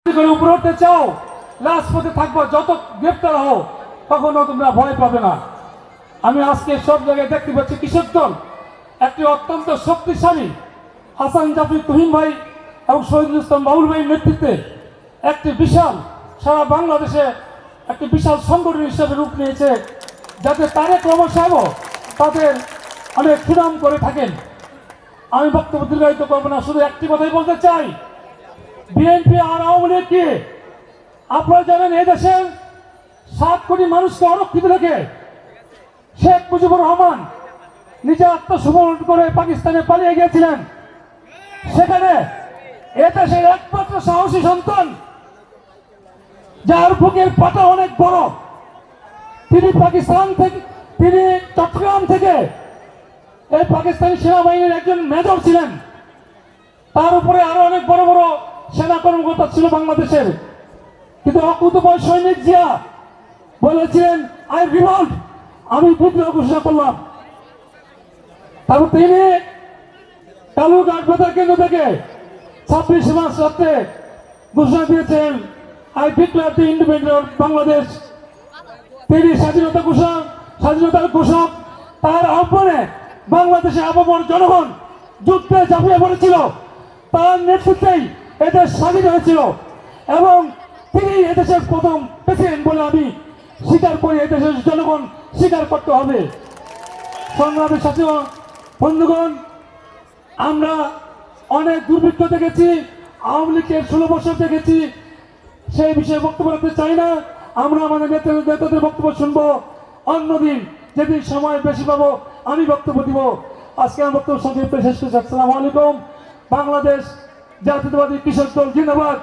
করে উপরে উঠতে চাও, রাজপথে থাকবো, যত গ্রেপ্তার হও তখনও তোমরা ভয় পাবে না। আমি আজকে সব জায়গায় দেখতে পাচ্ছি কৃষক দল একটি অত্যন্ত শক্তিশালী হাসান জাফরি তুহিন ভাই এবং শহীদুল ইসলাম বাবুল ভাইয়ের নেতৃত্বে একটি বিশাল সারা বাংলাদেশে একটি বিশাল সংগঠন হিসেবে রূপ নিয়েছে, যাতে তারেক রহমান সাহেব তাদের অনেক সুনাম করে থাকেন। আমি বক্তব্য দীর্ঘায়িত করবো না, শুধু একটি কথাই বলতে চাই, বিএনপি আর আওয়ামী লীগ কি আপনারা জানেন এদেশের 7 কোটি মানুষকে অরক্ষিত রেখে শেখ মুজিবুর রহমান নিজে আত্মসমর্পণ করে পাকিস্তানে পালিয়ে গিয়েছিলেন। সেখানে এদেশের একমাত্র সাহসী সন্তান যার বুকের পাটা অনেক বড়, তিনি পাকিস্তান থেকে, তিনি চট্টগ্রাম থেকে এই পাকিস্তানি সেনাবাহিনীর একজন মেজর ছিলেন। তার উপরে আরো অনেক বড় বড় সেনা কর্মকর্তা ছিল বাংলাদেশের, কিন্তু অকুতোভয় সৈনিক জিয়া বলেছিলেন আই রিভল্ট, আমি বিদ্রোহ ঘোষণা করলাম। তারপর তিনি কালুরঘাট বেতার কেন্দ্র থেকে 26 মার্চ রাত্রে ঘোষণা দিয়েছেন I declare the Independent Bangladesh. তিনি স্বাধীনতার ঘোষক। তার আহ্বানে বাংলাদেশে আপামর জনগণ যুদ্ধে ঝাঁপিয়ে পড়েছিল, তার নেতৃত্বেই এদেশ স্বাধীন হয়েছিল এবং তিনি এদেশের প্রথম প্রেসিডেন্ট বলে আমি স্বীকার করি, এদেশের জনগণ স্বীকার করতে হবে। সংগ্রামের সাথে বন্ধুগণ, আমরা অনেক দুর্ভিক্ষ দেখেছি, আওয়ামী লীগের 16 বছর দেখেছি, সেই বিষয়ে বক্তব্য রাখতে চাই না। আমরা আমাদের নেতাদের বক্তব্য শুনবো অন্যদিন, যেদিন সময় বেশি পাবো আমি বক্তব্য দিব। আজকে আমার বক্তব্য সংক্ষেপে শেষ করছি। আসসালামু আলাইকুম। বাংলাদেশ জাতীয়তাবাদী কৃষক দল জিন্দাবাদ।